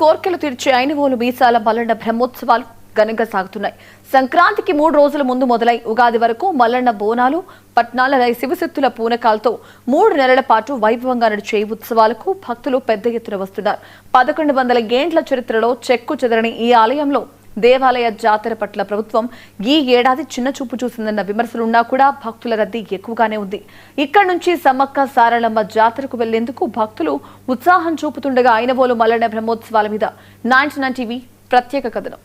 కోర్కెలు తీర్చే ఐనవోలు మీసాల మల్లన్న బ్రహ్మోత్సవాలు ఘనంగా సాగుతున్నాయి. సంక్రాంతికి 3 రోజుల ముందు మొదలై ఉగాది వరకు మల్లన్న బోనాలు, పట్నాల శివశక్తుల పూనకాలతో 3 నెలల పాటు వైభవంగా నడిచే ఉత్సవాలకు భక్తులు పెద్ద ఎత్తున వస్తున్నారు. 1100 ఏండ్ల చరిత్రలో చెక్కు చెదరని ఈ ఆలయంలో దేవాలయ జాతర పట్ల ప్రభుత్వం ఈ ఏడాది చిన్న చూపు చూసిందన్న విమర్శలున్నా కూడా భక్తుల రద్దీ ఎక్కువగానే ఉంది. ఇక్కడి నుంచి సమ్మక్క సారలమ్మ జాతరకు వెళ్లేందుకు భక్తులు ఉత్సాహం చూపుతుండగా ఐనవోలు మల్లన్న బ్రహ్మోత్సవాల మీద 99 టీవీ ప్రత్యేక కథనం.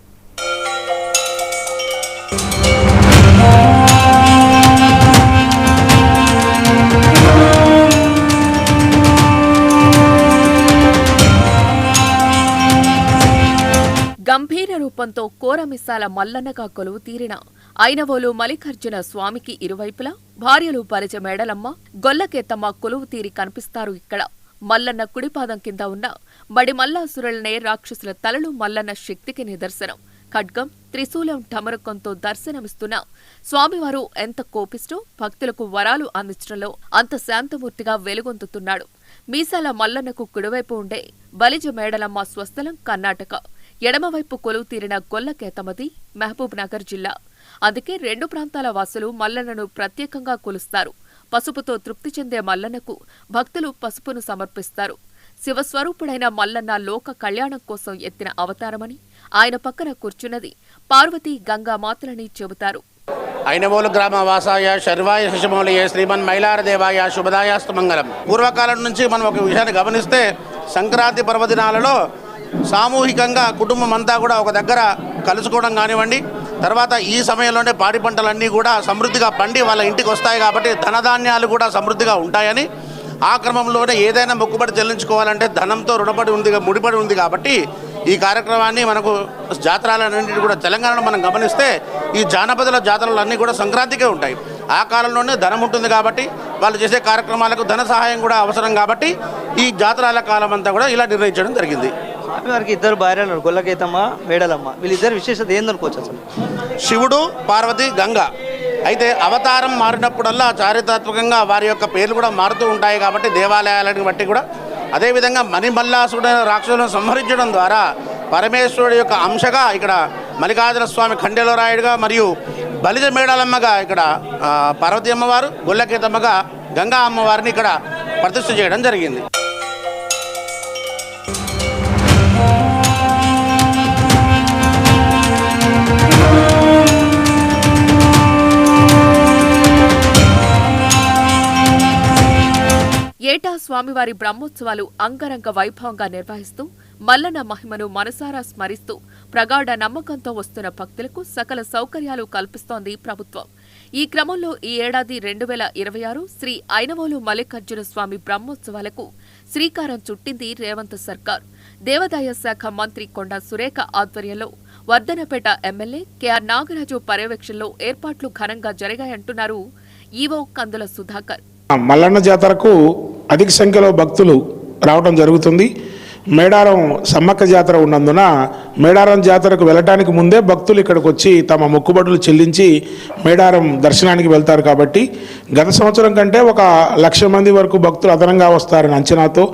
గంభీర రూపంతో కోరమిసాల మల్లన్నగా కొలువు తీరిన ఐనవోలు మల్లికార్జున స్వామికి ఇరువైపులా భార్యలు పరిచ మేడలమ్మ, గొల్లకేతమ్మ కొలువు తీరి కనిపిస్తారు. ఇక్కడ మల్లన్న కుడిపాదం కింద ఉన్న బడి మల్లాసురులనే రాక్షసుల తలలు మల్లన్న శక్తికి నిదర్శనం. ఖడ్గం, త్రిశూలం, ఢమరుకంతో దర్శనమిస్తున్న స్వామివారు ఎంత కోపిస్తూ భక్తులకు వరాలు అందించడంలో అంత శాంతమూర్తిగా వెలుగొందుతున్నాడు. మీసాల మల్లన్నకు కుడివైపు ఉండే బలిజ మేడలమ్మ స్వస్థలం కర్ణాటక, ఎడమవైపు కొలువు తీరిన గొల్లకేతమది మహబూబ్ నగర్ జిల్లా. అందుకే 2 ప్రాంతాల వాసులు మల్లన్నను ప్రత్యేకంగా కొలుస్తారు. పసుపుతో తృప్తి చెందే మల్లన్నకు భక్తులు పసుపును సమర్పిస్తారు. శివస్వరూపుడైన మల్లన్న లోక కళ్యాణం కోసం ఎత్తిన అవతారమని, ఆయన పక్కన కూర్చున్నది పార్వతీ గంగా మాతలని చెబుతారు. ఐనవోలు గ్రామ వాసాయ శర్వాయ శశమౌళయ శ్రీమన్ మైలారదేవాయ శుభదాయాస్తు మంగళం. పూర్వకాలం నుంచి మనం ఒక విషయాన్ని గమనిస్తే సంక్రాంతి పర్వదినాలలో సామూహికంగా కుటుంబం అంతా కూడా ఒక దగ్గర కలుసుకోవడం కానివ్వండి, తర్వాత ఈ సమయంలోనే పాడి పంటలన్నీ కూడా సమృద్ధిగా పండి వాళ్ళ ఇంటికి వస్తాయి కాబట్టి ధనధాన్యాలు కూడా సమృద్ధిగా ఉంటాయని, ఆ క్రమంలోనే ఏదైనా మొక్కుబడి చెల్లించుకోవాలంటే ధనంతో ముడిపడి ఉంది కాబట్టి ఈ కార్యక్రమాన్ని మనకు జాతరలన్నింటినీ కూడా తెలంగాణలో మనం గమనిస్తే ఈ జానపదుల జాతరలన్నీ కూడా సంక్రాంతికే ఉంటాయి. ఆ కాలంలోనే ధనం ఉంటుంది కాబట్టి వాళ్ళు చేసే కార్యక్రమాలకు ధన సహాయం కూడా అవసరం కాబట్టి ఈ జాతరాల కాలం అంతా కూడా ఇలా నిర్ణయించడం జరిగింది. స్వామివారికి 2 భార్యలు, గొల్లకేతమ్మ, మేడలమ్మ. వీళ్ళిద్దరు విశేషత ఏందనుకోవచ్చు అసలు? శివుడు, పార్వతి, గంగ. అయితే అవతారం మారినప్పుడల్లా చారిత్రాత్మకంగా వారి యొక్క పేర్లు కూడా మారుతూ ఉంటాయి కాబట్టి దేవాలయాలను బట్టి కూడా. అదేవిధంగా మణిమల్లాసుడైన రాక్షసులను సంహరించడం ద్వారా పరమేశ్వరుడు యొక్క అంశగా ఇక్కడ మల్లికార్జున స్వామి ఖండేలో రాయుడుగా, మరియు బలిజ మేడలమ్మగా ఇక్కడ పార్వతీ అమ్మవారు, గొల్లకేతమ్మగా గంగా అమ్మవారిని ఇక్కడ ప్రతిష్ఠ చేయడం జరిగింది. ఏటా స్వామివారి బ్రహ్మోత్సవాలు అంగరంగ వైభవంగా నిర్వహిస్తూ మల్లన్న మహిమను మనసారా స్మరిస్తూ ప్రగాఢ నమ్మకంతో వస్తున్న భక్తులకు సకల సౌకర్యాలు కల్పిస్తోంది ప్రభుత్వం. ఈ క్రమంలో ఈ ఏడాది 2026 శ్రీ ఐనవోలు మల్లికార్జున స్వామి బ్రహ్మోత్సవాలకు శ్రీకారం చుట్టింది రేవంత్ సర్కార్. దేవాదాయ శాఖ మంత్రి కొండా సురేఖ ఆధ్వర్యంలో వర్ధనపేట ఎమ్మెల్యే కెఆర్ నాగరాజు పర్యవేక్షణలో ఏర్పాట్లు ఘనంగా జరిగాయంటున్నారు ఈవో కందుల సుధాకర్. మల్లన్న జాతరకు అధిక సంఖ్యలో భక్తులు రావడం జరుగుతుంది. మేడారం సమ్మక్క జాతర ఉన్నందున మేడారం జాతరకు వెళ్ళటానికి ముందే భక్తులు ఇక్కడికి వచ్చి తమ మొక్కుబడులు చెల్లించి మేడారం దర్శనానికి వెళ్తారు. కాబట్టి గత సంవత్సరం కంటే 1,00,000 మంది వరకు భక్తులు అదనంగా వస్తారని అంచనాతో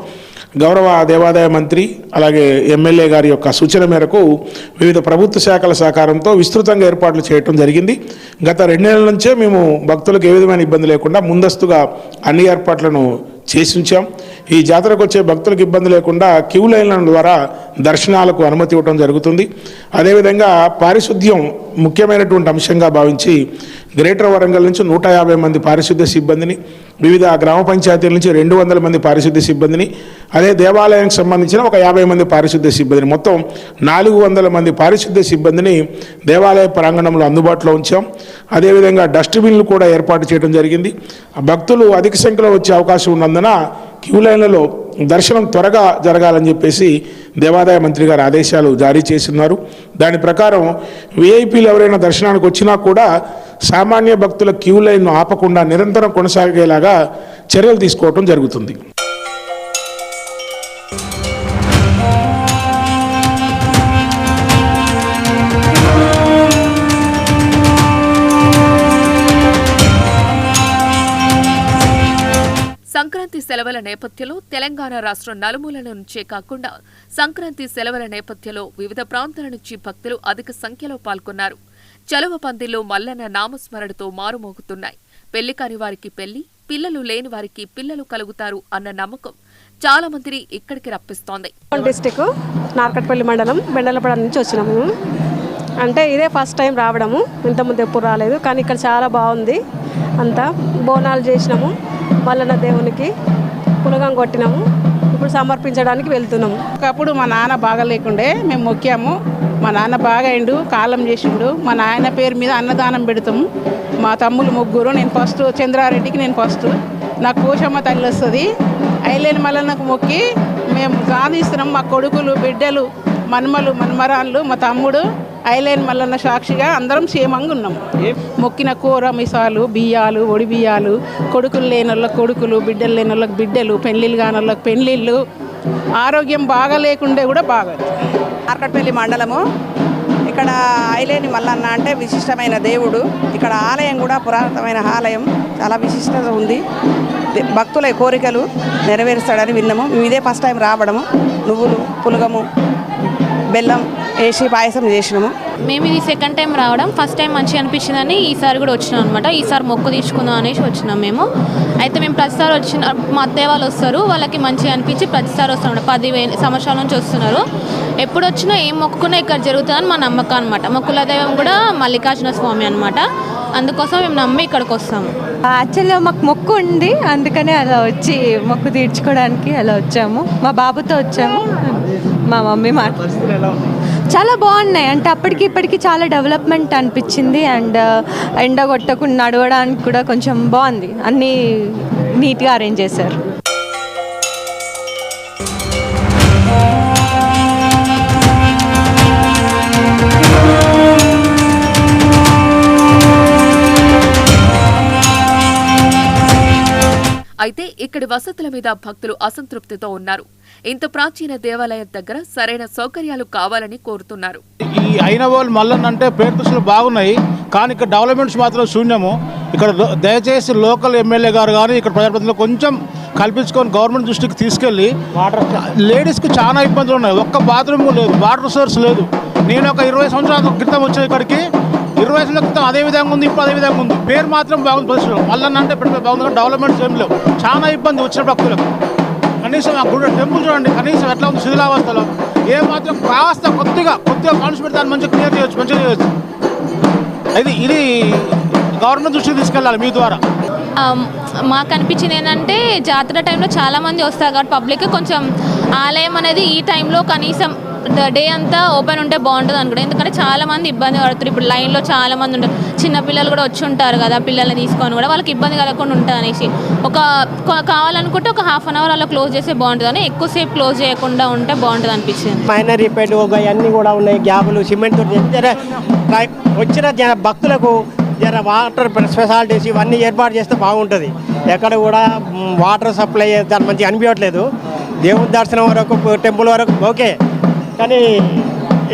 గౌరవ దేవాదాయ మంత్రి అలాగే ఎమ్మెల్యే గారి యొక్క సూచన మేరకు వివిధ ప్రభుత్వ శాఖల సహకారంతో విస్తృతంగా ఏర్పాట్లు చేయడం జరిగింది. గత 2 నెలల నుంచే మేము భక్తులకు ఏ విధమైన ఇబ్బంది లేకుండా ముందస్తుగా అన్ని ఏర్పాట్లను చేసి ఉంచాం. ఈ జాతరకు వచ్చే భక్తులకు ఇబ్బంది లేకుండా క్యూ లైన్ల ద్వారా దర్శనాలకు అనుమతి ఇవ్వడం జరుగుతుంది. అదేవిధంగా పారిశుద్ధ్యం ముఖ్యమైనటువంటి అంశంగా భావించి గ్రేటర్ వరంగల్ నుంచి 150 మంది పారిశుద్ధ్య సిబ్బందిని, వివిధ గ్రామ పంచాయతీల నుంచి 200 మంది పారిశుద్ధ్య సిబ్బందిని, అదే దేవాలయానికి సంబంధించిన 50 మంది పారిశుద్ధ్య సిబ్బందిని, మొత్తం 400 మంది పారిశుద్ధ్య సిబ్బందిని దేవాలయ ప్రాంగణంలో అందుబాటులో ఉంచాం. అదేవిధంగా డస్ట్బిన్లు కూడా ఏర్పాటు చేయడం జరిగింది. భక్తులు అధిక సంఖ్యలో వచ్చే అవకాశం ఉన్నందున క్యూ లైన్లలో దర్శనం త్వరగా జరగాలని చెప్పేసి దేవాదాయ మంత్రి గారు ఆదేశాలు జారీ చేస్తున్నారు. దాని ప్రకారం విఐపీలు ఎవరైనా దర్శనానికి వచ్చినా కూడా సామాన్య భక్తుల క్యూ లైన్ను ఆపకుండా నిరంతరం కొనసాగేలాగా చర్యలు తీసుకోవడం జరుగుతుంది. సంక్రాంతి సెలవుల సెలవుల నేపథ్యంలో తెలంగాణ రాష్ట్రం నలుమూలల నుంచే కాకుండా సంక్రాంతి సెలవుల నేపథ్యంలో వివిధ ప్రాంతాల నుంచి భక్తులు అధిక సంఖ్యలో పాల్గొన్నారు. చలువ పందిల్లో మల్లన్న నామస్మరణతో మారుమోగుతున్నాయి. పెళ్లి కాని వారికి పెళ్లి, పిల్లలు లేని వారికి పిల్లలు కలుగుతారు అన్న నమ్మకం చాలా మందిని ఇక్కడికి రప్పిస్తోంది. డిస్టిక్ నార్కట్పల్లి మండలం బెండలపడ నుంచి వచ్చినాము. అంటే ఇదే ఫస్ట్ టైం రావడము, ఇంతకుముందు ఎప్పుడు రాలేదు. కానీ ఇక్కడ చాలా బాగుంది. అంతా బోనాలు చేసినాము, మల్లన్న దేవునికి పులగం కొట్టినాము. ఇప్పుడు సమర్పించడానికి వెళ్తున్నాము. ఒకప్పుడు మా నాన్న బాగా లేకుండే మేము మొక్కాము. మా నాన్న బాగా అయిండు, కాలం చేసిండు. మా నాయన పేరు మీద అన్నదానం పెడతాము. మా తమ్ముళ్ళు ముగ్గురు, నేను ఫస్ట్, చంద్రారెడ్డికి నేను ఫస్ట్. నాకు పోషమ్మ తల్లి వస్తుంది. ఐలేని మల్లన్నకు మొక్కి మేము సాధిస్తున్నాం. మా కొడుకులు, బిడ్డలు, మన్మలు, మన్మరాళ్ళు, మా తమ్ముడు ఐలేని మల్లన్న సాక్షిగా అందరం క్షేమంగా ఉన్నాము. మొక్కిన కూర మిసాలు, బియ్యాలు, ఒడి బియ్యాలు, కొడుకులు లేని వాళ్ళకి కొడుకులు, బిడ్డలు లేని వాళ్ళకి బిడ్డలు, పెళ్ళిళ్ళు కాని వాళ్ళకి పెళ్ళిళ్ళు, ఆరోగ్యం బాగా లేకుండే కూడా బాగా. నార్కట్పల్లి మండలము. ఇక్కడ ఐలేని మల్లన్న అంటే విశిష్టమైన దేవుడు. ఇక్కడ ఆలయం కూడా పురాతనమైన ఆలయం, చాలా విశిష్టత ఉంది. భక్తుల కోరికలు నెరవేరుస్తాడని విన్నాము. మేము ఇదే ఫస్ట్ టైం రావడము. నువ్వులు, పులగము, బెల్లం వేసి పాయసం చేసినాము. మేము ఇది సెకండ్ టైం రావడం. ఫస్ట్ టైం మంచిగా అనిపించిందని ఈసారి కూడా వచ్చినాం అనమాట. ఈసారి మొక్కు తీసుకుందాం అనేసి వచ్చినాం మేము. అయితే మేము ప్రతిసారి వచ్చిన మా అత్తయ్య వాళ్ళు వస్తారు, వాళ్ళకి మంచిగా అనిపించి ప్రతిసారి వస్తాం. 10 సంవత్సరాల నుంచి వస్తున్నారు. ఎప్పుడు వచ్చినా ఏం మొక్కుకున్నా ఇక్కడ జరుగుతుందని మా నమ్మకం అనమాట. మొక్కుల దైవం కూడా మల్లికార్జున స్వామి అనమాట. అందుకోసం మేము నమ్మి ఇక్కడికి వస్తాము. యాక్చువల్గా మాకు మొక్కు ఉంది, అందుకనే అలా వచ్చి మొక్కు తీర్చుకోవడానికి అలా వచ్చాము. మా బాబుతో వచ్చాము. మా మమ్మీ చాలా బాగున్నాయి. అంటే అప్పటికి ఇప్పటికి చాలా డెవలప్మెంట్ అనిపించింది. అండ్ ఎండ కొట్టకుండా నడవడానికి కూడా కొంచెం బాగుంది. అన్నీ నీట్గా అరేంజ్ చేశారు. అయితే ఇక్కడి వసతుల మీద భక్తులు అసంతృప్తితో ఉన్నారు. ఇంత ప్రాచీన దేవాలయం దగ్గర సరైన సౌకర్యాలు కావాలని కోరుతున్నారు. ఈ ఐనవోలు మల్లన్న అంటే పేరు దృష్టిలో బాగున్నాయి, కానీ ఇక్కడ డెవలప్మెంట్స్ మాత్రం శూన్యము. ఇక్కడ దయచేసి లోకల్ ఎమ్మెల్యే గారు కానీ ఇక్కడ ప్రజాప్రతినిధులు కొంచెం కల్పించుకొని గవర్నమెంట్ దృష్టికి తీసుకెళ్ళి, లేడీస్కి చాలా ఇబ్బందులు ఉన్నాయి. ఒక్క బాత్రూమ్ లేదు, వాటర్ సోర్స్ లేదు. నేను ఒక 20 సంవత్సరాల క్రితం వచ్చాను ఇక్కడికి. 20 సంవత్సరాల క్రితం అదే విధంగా ఉంది, ఇప్పుడు అదే విధంగా ఉంది. పేరు మాత్రం బాగుంది. పరిస్థితులు మల్లన్న అంటే బాగుంది, కానీ డెవలప్మెంట్స్ ఏం లేవు. చాలా ఇబ్బంది వచ్చిన భక్తులకు. కనీసం ఆ గుడి టెంపుల్ చూడండి, కనీసం ఎట్లా ఉంది శిథిలావస్థలో. ఏ మాత్రం కాస్త కొద్దిగా కాన్షియస్ పెడితే దాన్ని మంచిగా క్లియర్ చేయొచ్చు, మంచిగా చేయొచ్చు. ఇది గవర్నమెంట్ దృష్టికి తీసుకెళ్ళాలి మీ ద్వారా. మాకు అనిపించింది ఏంటంటే జాతర టైంలో చాలామంది వస్తారు కాబట్టి పబ్లిక్ కొంచెం ఆలయం అనేది ఈ టైంలో కనీసం డే అంతా ఓపెన్ ఉంటే బాగుంటుంది అనుకుంటా. ఎందుకంటే చాలామంది ఇబ్బంది పడుతారు. ఇప్పుడు లైన్లో చాలామంది ఉంటారు, చిన్నపిల్లలు కూడా వచ్చి ఉంటారు కదా, పిల్లల్ని తీసుకొని కూడా వాళ్ళకి ఇబ్బంది కలగకుండా ఉంటుంది అనేసి కావాలనుకుంటే ఒక ½ అవర్ అలా క్లోజ్ చేస్తే బాగుంటుంది అని, ఎక్కువసేపు క్లోజ్ చేయకుండా ఉంటే బాగుంటుంది అనిపించింది. మైనర్ రిపేర్ అన్నీ కూడా ఉన్నాయి, గ్యాపులు, సిమెంట్. వచ్చిన భక్తులకు జర వాటర్ స్పెషాలిటీస్ ఇవన్నీ ఏర్పాటు చేస్తే బాగుంటుంది. ఎక్కడ కూడా వాటర్ సప్లై దాని మంచిగా అనిపించట్లేదు. దేవుని దర్శనం వరకు, టెంపుల్ వరకు ఓకే, కానీ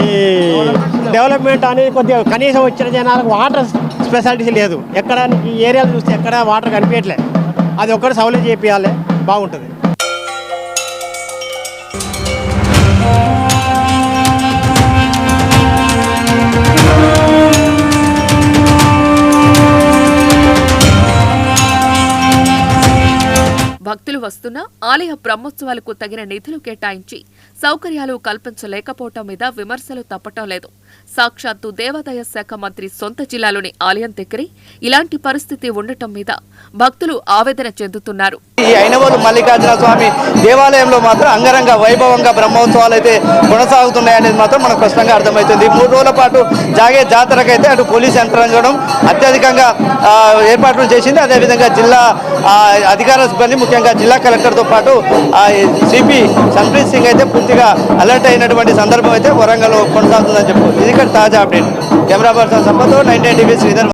ఈ డెవలప్మెంట్ అనేది కొద్దిగా కనీసం వచ్చిన జనాలకు వాటర్ స్పెషాలిటీస్ లేదు. ఎక్కడ ఈ ఏరియాలో చూస్తే ఎక్కడ వాటర్ కనిపించట్లేదు. అది ఒక్కటి సౌలభ్యం చేపియాలి, బాగుంటుంది. భక్తులు వస్తున్న ఆలయ బ్రహ్మోత్సవాలకు తగిన నిధులు కేటాయించి సౌకర్యాలు కల్పించలేకపోవటం మీద విమర్శలు తప్పటం లేదు. సాక్షాత్తు దేవాదాయ శాఖ మంత్రి సొంత జిల్లాలోని ఆలయం దగ్గరే ఇలాంటి పరిస్థితి ఉండటం మీద భక్తులు ఆవేదన చెందుతున్నారు. ఈ ఐనవోలు మల్లికార్జున స్వామి దేవాలయంలో మాత్రం అంగరంగ వైభవంగా బ్రహ్మోత్సవాలు అయితే కొనసాగుతున్నాయనేది మాత్రం మనకు స్పష్టంగా అర్థమవుతుంది. 3 రోజుల పాటు జాగే జాతరకైతే అటు పోలీస్ యంత్రాంగం అత్యధికంగా ఏర్పాట్లు చేసింది. అదేవిధంగా జిల్లా అధికార సిబ్బంది, ముఖ్యంగా జిల్లా కలెక్టర్తో పాటు సిపి సంప్రీత్ సింగ్ అయితే పూర్తిగా అలర్ట్ అయినటువంటి సందర్భం అయితే వరంగల్లో కొనసాగుతుందని చెప్పుకోవచ్చు. ఇది ఇక్కడ తాజా update. Camera person Sampath, 9 TV Sridhar.